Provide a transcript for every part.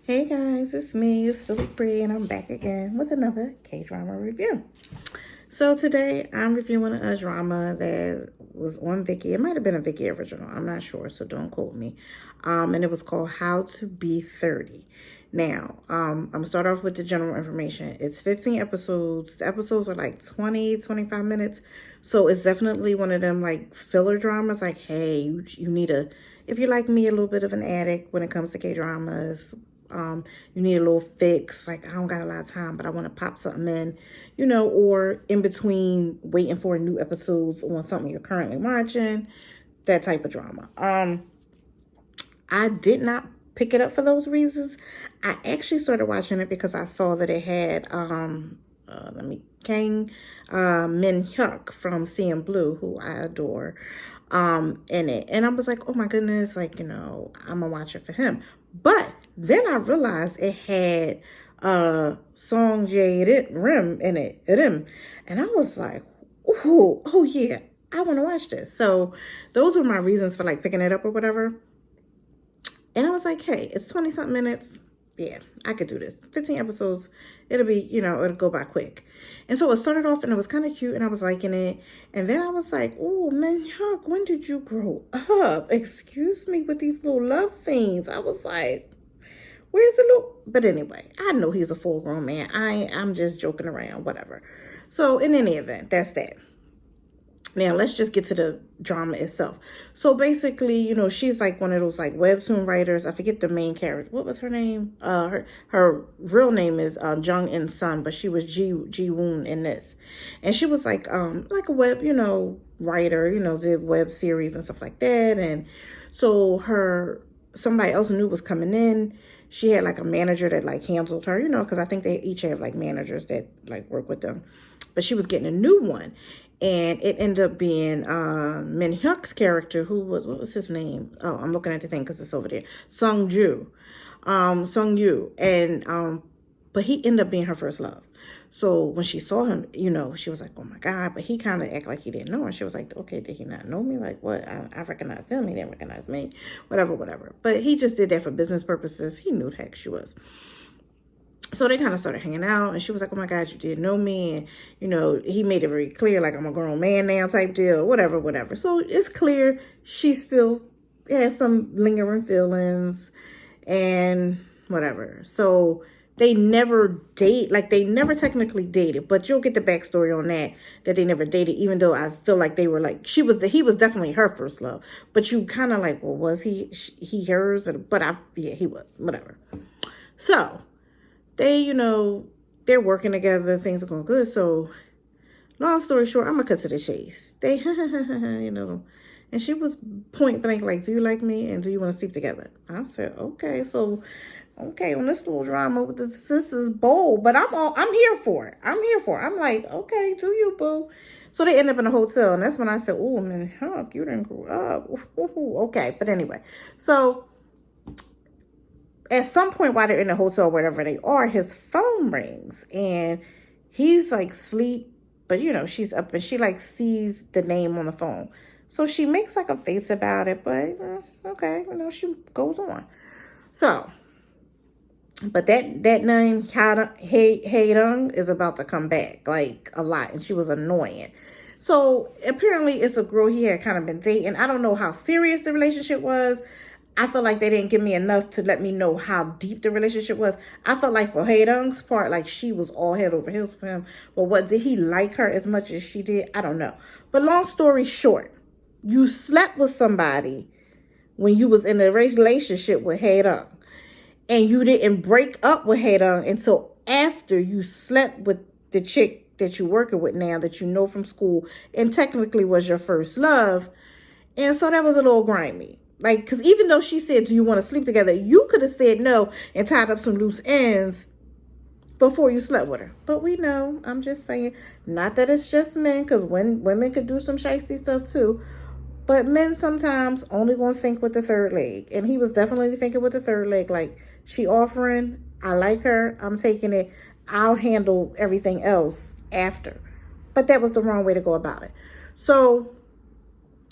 Hey guys, it's me, it's Philly Bree, and I'm back again with another K-drama review. So today I'm reviewing a drama that was on Viki. It might have been a Viki original, I'm not sure, so don't quote me. And it was called How to Be 30. Now, I'm gonna start off with the general information. It's 15 episodes. The episodes are like 20, 25 minutes. So it's definitely one of them like filler dramas. Like, hey, you need if you're like me, a little bit of an addict when it comes to K-dramas. You need a little fix. Like, I don't got a lot of time, but I want to pop something in, or in between waiting for new episodes on something you're currently watching, that type of drama. I did not pick it up for those reasons. I actually started watching it because I saw that it had Kang Min Hyuk from CN Blue, who I adore, in it. And I was like, oh my goodness, like, I'm gonna watch it for him. But then I realized it had Song Jae Rim in it. And I was like, oh yeah, I want to watch this. So those were my reasons for like picking it up or whatever. And I was like, hey, it's 20 something minutes. Yeah, I could do this. 15 episodes. It'll be, it'll go by quick. And so it started off and it was kind of cute and I was liking it. And then I was like, oh, Min Hyuk, when did you grow up? Excuse me, with these little love scenes. I was like, where's the little... But anyway, I know he's a full-grown man. I'm just joking around, whatever. So in any event, that's that. Now, let's just get to the drama itself. So basically, she's like one of those like webtoon writers. I forget the main character. What was her name? Her real name is Jung In Sun, but she was Ji Woon in this. And she was like a web, writer, did web series and stuff like that. And so somebody else knew was coming in. She had like a manager that like handled her, because I think they each have like managers that like work with them. But she was getting a new one. And it ended up being Min Hyuk's character, what was his name? Oh, I'm looking at the thing because it's over there. Sung Yu. And, but he ended up being her first love. So when she saw him, she was like, oh my God. But he kind of acted like he didn't know her. She was like, okay, did he not know me? Like, what? I recognized him. He didn't recognize me. Whatever. But he just did that for business purposes. He knew the heck she was. So they kind of started hanging out, and she was like, oh my God, you did know me. And, he made it very clear, like, I'm a grown man now type deal, whatever. So it's clear she still has some lingering feelings and whatever. So they never they never technically dated, but you'll get the backstory on that they never dated, even though I feel like they were like, he was definitely her first love. But you kind of like, well, was he hers? But he was, whatever. So they, they're working together. Things are going good. So long story short, I'm going to cut to the chase. They, and she was point blank like, do you like me? And do you want to sleep together? I said, okay. So, okay, on this little drama with the sisters bold, but I'm here for it. I'm like, okay, do you, boo? So they end up in a hotel. And that's when I said, oh, man, you didn't grow up. Okay. But anyway, so at some point while they're in the hotel, wherever they are, his phone rings and he's like sleep, but she's up and she like sees the name on the phone. So she makes like a face about it, but okay, she goes on. So, but that name, Hae-dong, is about to come back like a lot, and she was annoying. So apparently it's a girl he had kind of been dating. I don't know how serious the relationship was. I feel like they didn't give me enough to let me know how deep the relationship was. I felt like for Hae-dong's part, like she was all head over heels for him. But did he like her as much as she did? I don't know. But long story short, you slept with somebody when you was in a relationship with Hae-dong. And you didn't break up with Hae-dong until after you slept with the chick that you're working with now, that you know from school, and technically was your first love. And so that was a little grimy. Like, because even though she said, do you want to sleep together? You could have said no and tied up some loose ends before you slept with her. But we know, I'm just saying, not that it's just men, because women could do some shicey stuff too. But men sometimes only want to think with the third leg. And he was definitely thinking with the third leg. Like, she offering, I like her, I'm taking it. I'll handle everything else after. But that was the wrong way to go about it. So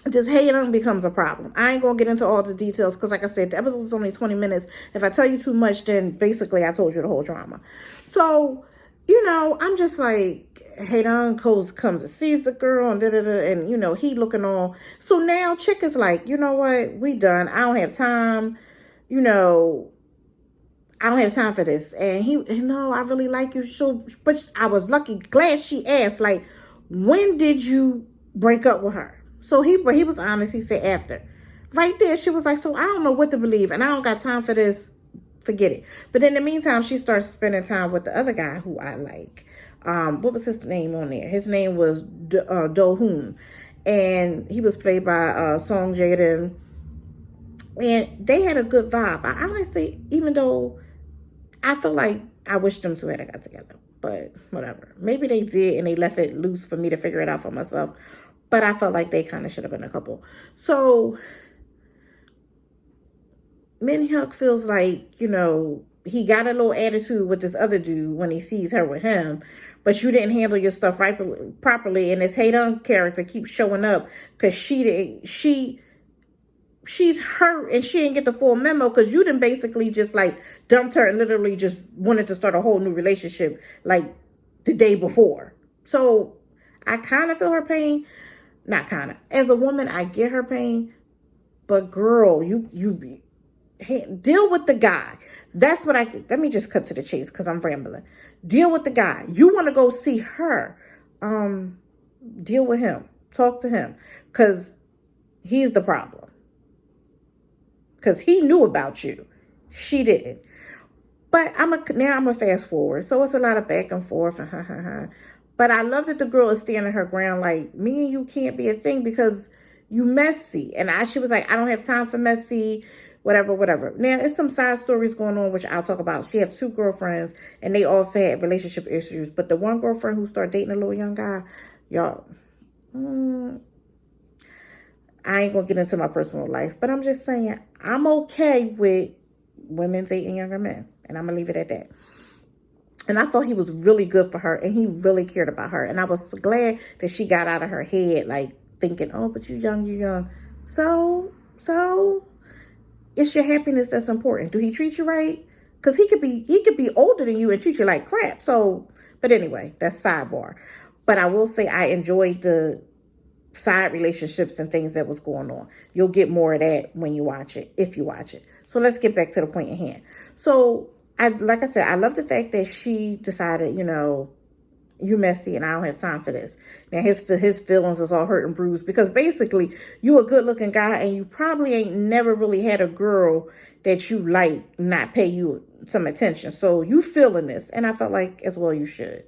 this hating becomes a problem. I ain't gonna get into all the details because, like I said, the episode is only 20 minutes. If I tell you too much, then basically I told you the whole drama. So, I'm just like, Hayden comes and sees the girl and and he looking all. So now Chick is like, you know what? We done. I don't have time. I don't have time for this. And I really like you. So, but I was glad she asked, like, when did you break up with her? So he was honest. He said after. Right there, she was like, so I don't know what to believe, and I don't got time for this. Forget it. But in the meantime, she starts spending time with the other guy who I like. What was his name on there? His name was Do Hoon, and he was played by Song Jaden. And they had a good vibe. I honestly, even though I feel like I wish them two had got together, but whatever. Maybe they did and they left it loose for me to figure it out for myself. But I felt like they kind of should have been a couple. So Min Hyuk feels like, he got a little attitude with this other dude when he sees her with him, but you didn't handle your stuff properly. And this Hae-dong character keeps showing up because she's hurt and she didn't get the full memo because you didn't basically just like dumped her and literally just wanted to start a whole new relationship like the day before. So I kind of feel her pain. Not kind of. As a woman, I get her pain. But girl, you deal with the guy. That's what let me just cut to the chase because I'm rambling. Deal with the guy. You want to go see her. Deal with him. Talk to him. Because he's the problem. Because he knew about you. She didn't. But now I'm a fast forward. So it's a lot of back and forth. But I love that the girl is standing her ground like, me and you can't be a thing because you messy. And she was like, I don't have time for messy, whatever. Now, it's some side stories going on, which I'll talk about. She has 2 girlfriends, and they all had relationship issues. But the one girlfriend who started dating a little young guy, y'all, I ain't going to get into my personal life. But I'm just saying, I'm okay with women dating younger men. And I'm going to leave it at that. And I thought he was really good for her, and he really cared about her. And I was glad that she got out of her head, like, thinking, oh, but you young. So, it's your happiness that's important. Do he treat you right? Because he could be older than you and treat you like crap. So, but anyway, that's sidebar. But I will say I enjoyed the side relationships and things that was going on. You'll get more of that when you watch it, if you watch it. So let's get back to the point at hand. So, like I said, I love the fact that she decided, you messy and I don't have time for this. Now, his feelings is all hurt and bruised because basically you a good looking guy and you probably ain't never really had a girl that you like not pay you some attention. So you feeling this. And I felt like as well you should.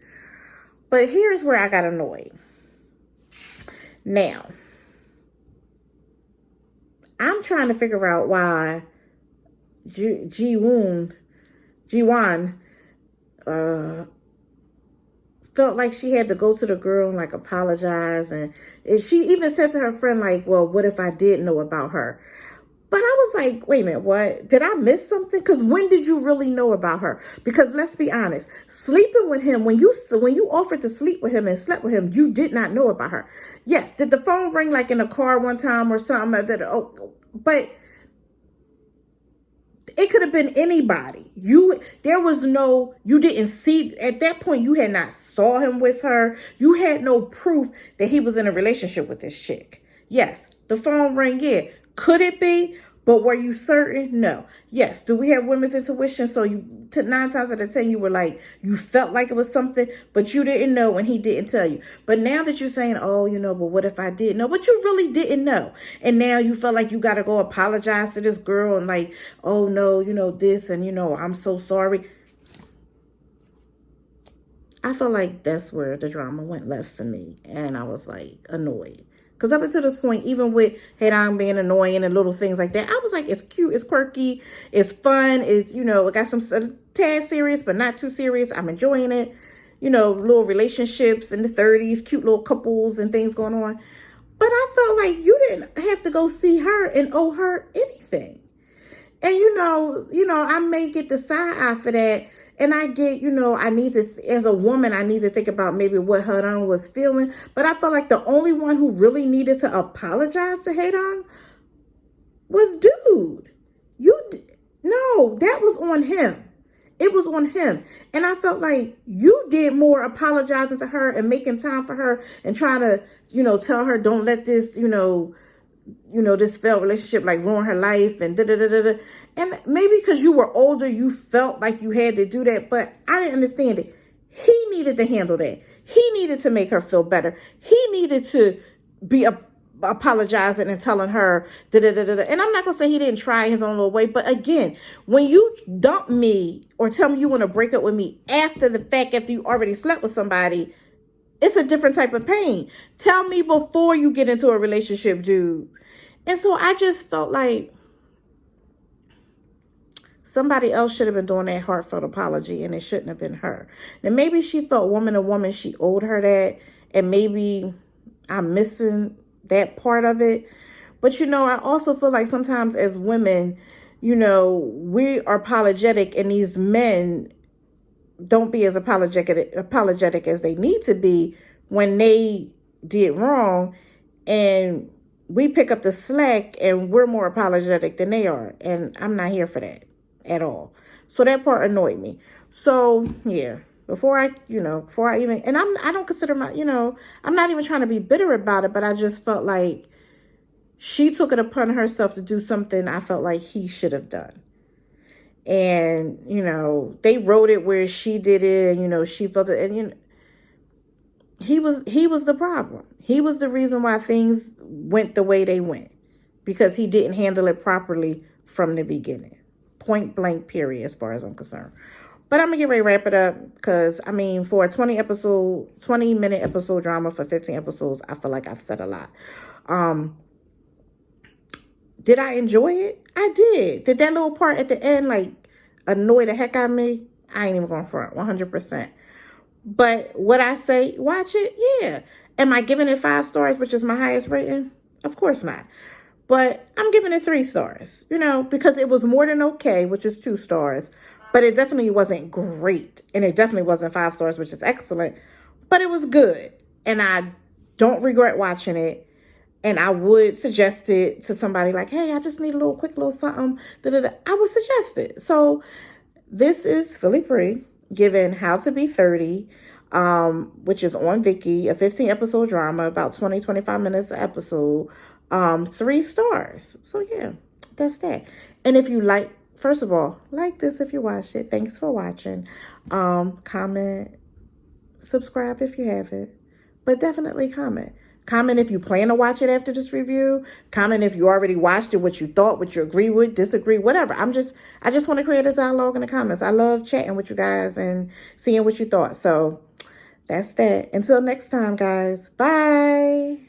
But here's where I got annoyed. Now, I'm trying to figure out why Ji-won felt like she had to go to the girl and like apologize. And she even said to her friend, like, well, what if I did know about her? But I was like, wait a minute, what? Did I miss something? Because when did you really know about her? Because let's be honest, sleeping with him, when you offered to sleep with him and slept with him, you did not know about her. Yes, did the phone ring like in a car one time or something? But it could have been anybody. You didn't see, at that point, you had not saw him with her. You had no proof that he was in a relationship with this chick. Yes, the phone rang, yeah. Could it be? But were you certain? No. Yes. Do we have women's intuition? So 9 times out of 10, you were like, you felt like it was something, but you didn't know and he didn't tell you. But now that you're saying, oh, but what if I did know? But you really didn't know. And now you felt like you got to go apologize to this girl and like, oh no, this and I'm so sorry. I feel like that's where the drama went left for me. And I was like annoyed. Because up until this point, even with Hae-dong being annoying and little things like that, I was like, it's cute, it's quirky, it's fun, it's, it got some tad serious, but not too serious. I'm enjoying it. Little relationships in the 30s, cute little couples and things going on. But I felt like you didn't have to go see her and owe her anything. And, I may get the side eye for that And I get, I need to, as a woman, I need to think about maybe what Hadang was feeling. But I felt like the only one who really needed to apologize to Hadang was dude. No, that was on him. It was on him. And I felt like you did more apologizing to her and making time for her and trying to, tell her, don't let this, this failed relationship like ruin her life and da-da-da-da-da. And maybe because you were older, you felt like you had to do that, but I didn't understand it. He needed to handle that. He needed to make her feel better. He needed to be apologizing and telling her da-da-da-da-da. And I'm not going to say he didn't try his own little way, but again, when you dump me or tell me you want to break up with me after the fact, after you already slept with somebody, it's a different type of pain. Tell me before you get into a relationship, dude. And so I just felt like somebody else should have been doing that heartfelt apology, and it shouldn't have been her. Now, maybe she felt woman to woman, she owed her that, and maybe I'm missing that part of it. But, I also feel like sometimes as women, we are apologetic, and these men don't be as apologetic as they need to be when they did wrong, and we pick up the slack and we're more apologetic than they are. And I'm not here for that at all. So that part annoyed me. So yeah, before I even, and I don't consider I'm not even trying to be bitter about it, but I just felt like she took it upon herself to do something I felt like he should have done. And, they wrote it where she did it, and, she felt it. And, he was the problem. He was the reason why things went the way they went, because he didn't handle it properly from the beginning. Point blank, period, as far as I'm concerned. But I'm going to get ready to wrap it up because, for a 20-minute episode drama for 15 episodes, I feel like I've said a lot. Did I enjoy it? I did. Did that little part at the end, annoy the heck out of me? I ain't even going front, 100%. But would I say, watch it? Yeah. Am I giving it 5 stars, which is my highest rating? Of course not. But I'm giving it 3 stars, because it was more than okay, which is 2 stars. But it definitely wasn't great. And it definitely wasn't 5 stars, which is excellent. But it was good. And I don't regret watching it. And I would suggest it to somebody like, hey, I just need a quick little something. I would suggest it. So this is Philly Pre giving How to Be 30, which is on Viki, a 15-episode drama, about 20-25 minutes an episode, 3 stars. So yeah, that's that. And if you first of all, like this if you watched it. Thanks for watching. Comment, subscribe if you haven't, but definitely comment. Comment if you plan to watch it after this review. Comment if you already watched it, what you thought, what you agree with, disagree, whatever. I just want to create a dialogue in the comments. I love chatting with you guys and seeing what you thought. So that's that. Until next time, guys. Bye.